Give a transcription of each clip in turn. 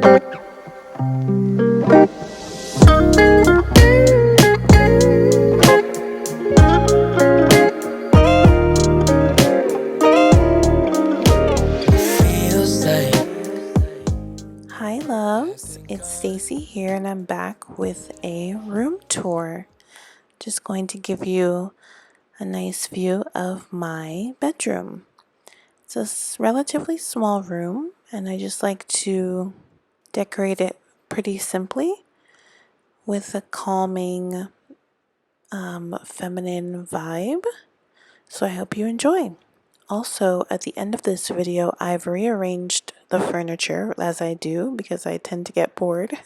Hi loves, it's Stacy here and I'm back with a room tour. Just going to give you a nice view of my bedroom. It's a relatively small room and I just like to decorate it pretty simply with a calming feminine vibe. So I hope you enjoy. Also, at the end of this video, I've rearranged the furniture as I do because I tend to get bored.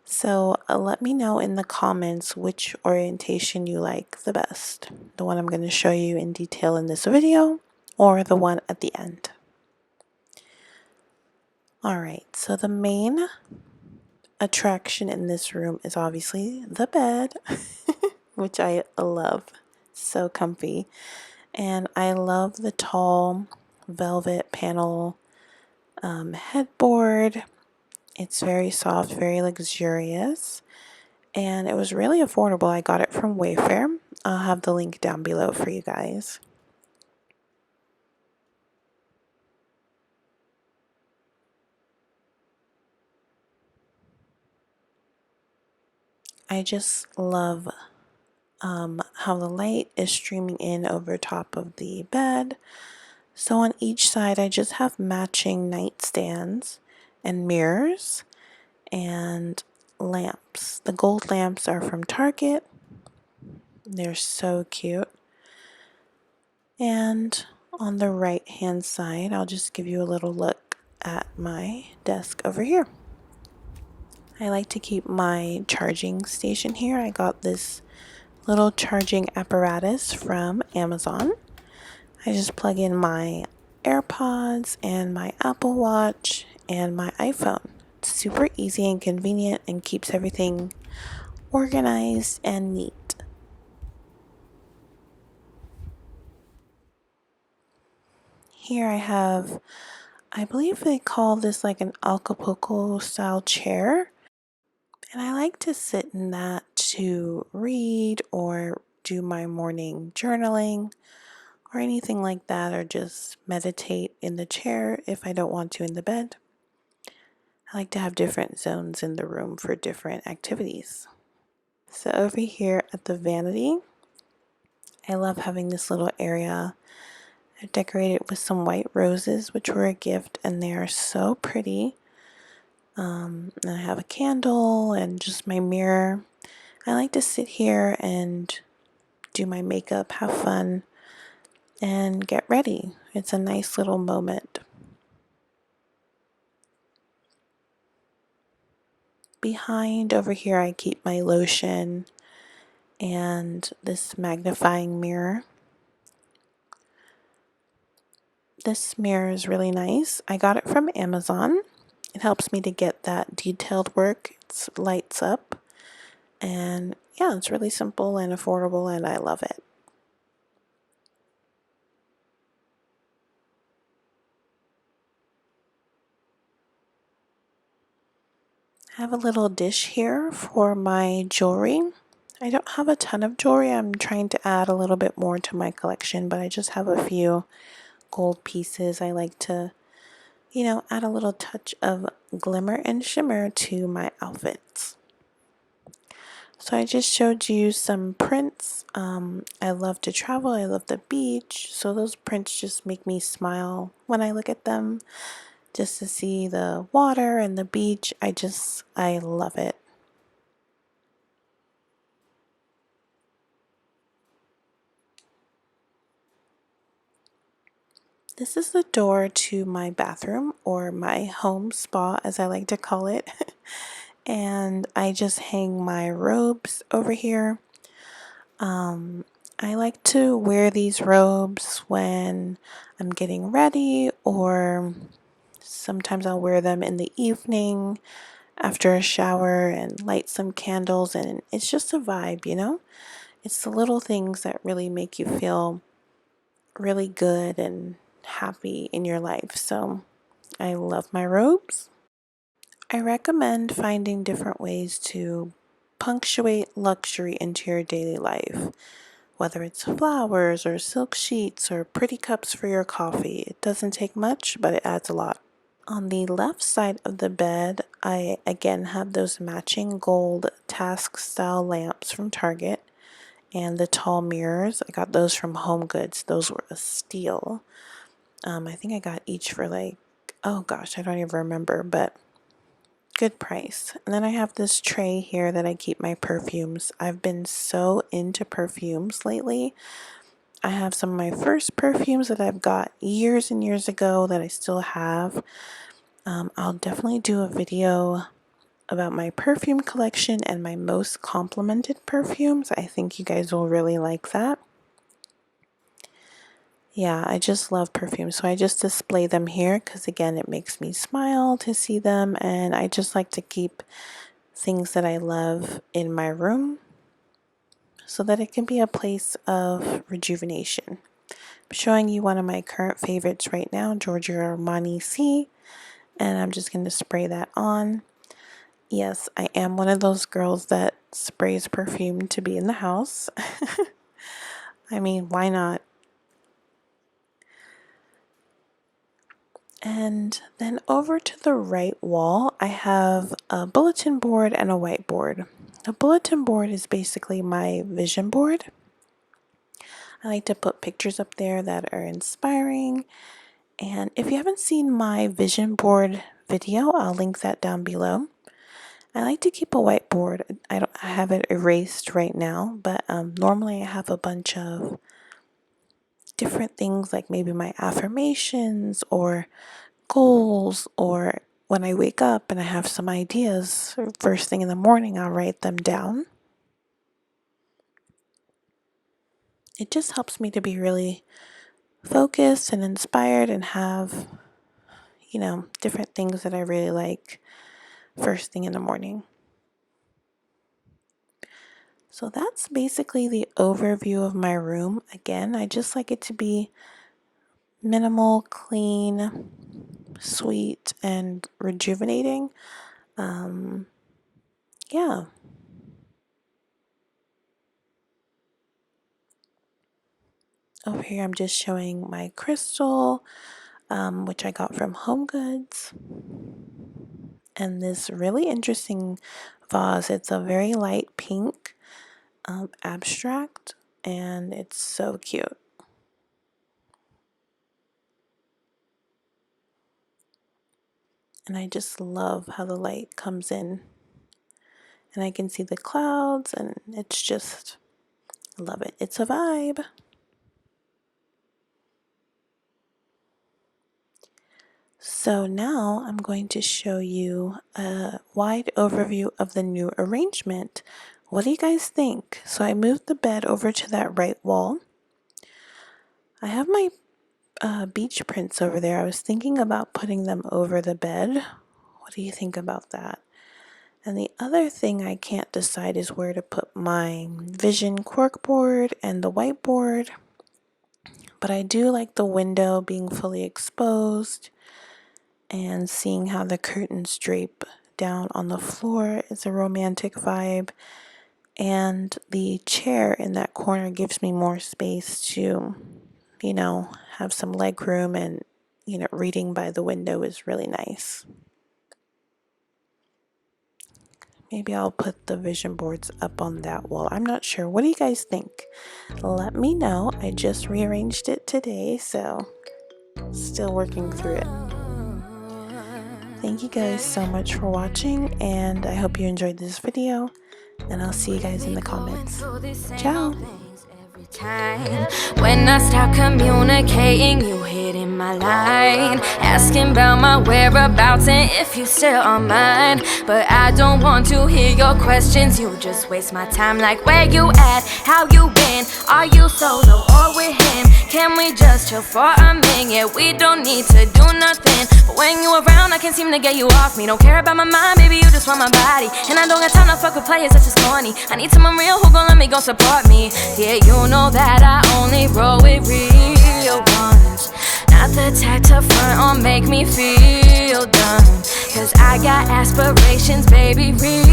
So let me know in the comments which orientation you like the best. The one I'm going to show you in detail in this video or the one at the end. Alright, so the main attraction in this room is obviously the bed, which I love. So comfy. And I love the tall velvet panel headboard. It's very soft, very luxurious. And it was really affordable. I got it from Wayfair. I'll have the link down below for you guys. I just love how the light is streaming in over top of the bed. So on each side, I just have matching nightstands and mirrors and lamps. The gold lamps are from Target. They're so cute. And on the right hand side, I'll just give you a little look at my desk over here. I like to keep my charging station here. I got this little charging apparatus from Amazon. I just plug in my AirPods and my Apple Watch and my iPhone. It's super easy and convenient and keeps everything organized and neat. Here I have, I believe they call this like an Acapulco style chair. And I like to sit in that to read or do my morning journaling or anything like that, or just meditate in the chair if I don't want to in the bed. I like to have different zones in the room for different activities. So over here at the vanity, I love having this little area. I've decorated with some white roses, which were a gift, and they are so pretty. And I have a candle and just my mirror. I like to sit here and do my makeup, have fun, and get ready. It's a nice little moment. Behind over here, I keep my lotion and this magnifying mirror. This mirror is really nice. I got it from Amazon. It helps me to get that detailed work. It lights up. And yeah, it's really simple and affordable, and I love it. I have a little dish here for my jewelry. I don't have a ton of jewelry. I'm trying to add a little bit more to my collection, but I just have a few gold pieces. I like to, add a little touch of glimmer and shimmer to my outfits. So I just showed you some prints. I love to travel. I love the beach. So those prints just make me smile when I look at them. Just to see the water and the beach. I love it. This is the door to my bathroom, or my home spa as I like to call it. And I just hang my robes over here. I like to wear these robes when I'm getting ready, or sometimes I'll wear them in the evening after a shower and light some candles, and it's just a vibe. It's the little things that really make you feel really good and happy in your life. So I love my robes. I recommend finding different ways to punctuate luxury into your daily life, whether it's flowers or silk sheets or pretty cups for your coffee. It doesn't take much, but it adds a lot. On the left side of the bed, I again have those matching gold task style lamps from Target and the tall mirrors. I got those from Home Goods. Those were a steal. I think I got each for like, oh gosh, I don't even remember, but good price. And then I have this tray here that I keep my perfumes. I've been so into perfumes lately. I have some of my first perfumes that I've got years and years ago that I still have. I'll definitely do a video about my perfume collection and my most complimented perfumes. I think you guys will really like that. Yeah, I just love perfume, so I just display them here because again, it makes me smile to see them, and I just like to keep things that I love in my room so that it can be a place of rejuvenation. I'm showing you one of my current favorites right now, Giorgio Armani C, and I'm just going to spray that on. Yes, I am one of those girls that sprays perfume to be in the house. I mean, why not? And then over to the right wall, I have a bulletin board and a whiteboard. The bulletin board is basically my vision board. I like to put pictures up there that are inspiring. And if you haven't seen my vision board video, I'll link that down below. I like to keep a whiteboard. I have it erased right now, but normally I have a bunch of different things like maybe my affirmations or goals, or when I wake up and I have some ideas first thing in the morning, I'll write them down. It just helps me to be really focused and inspired and have, different things that I really like first thing in the morning. So that's basically the overview of my room. Again, I just like it to be minimal, clean, sweet, and rejuvenating. Yeah. Over here, I'm just showing my crystal, which I got from Home Goods. And this really interesting vase. It's a very light pink abstract, and it's so cute. And I just love how the light comes in. And I can see the clouds, and it's just, I love it. It's a vibe. So now I'm going to show you a wide overview of the new arrangement. What do you guys think? So I moved the bed over to that right wall. I have my beach prints over there. I was thinking about putting them over the bed. What do you think about that? And the other thing I can't decide is where to put my vision corkboard and the whiteboard. But I do like the window being fully exposed, and seeing how the curtains drape down on the floor is a romantic vibe. And the chair in that corner gives me more space to, have some leg room, and, reading by the window is really nice. Maybe I'll put the vision boards up on that wall. I'm not sure. What do you guys think? Let me know. I just rearranged it today, so still working through it. Thank you guys so much for watching, and I hope you enjoyed this video, and I'll see you guys in the comments. Ciao! When I stop communicating, you hitting my line, asking about my whereabouts and if you still on mine. But I don't want to hear your questions, you just waste my time. Like, where you at, how you been, are you solo or with him? Can we just chill for a minute? We don't need to do nothing, but when you around I can't seem to get you off me. Don't care about my mind, baby, you just want my body. And I don't got time to fuck with players such as corny. I need someone real who gon' let me, gon' support me. Yeah, you know that I only roll with real ones, not the type to front or make me feel dumb. Cause 'cause I got aspirations, baby, real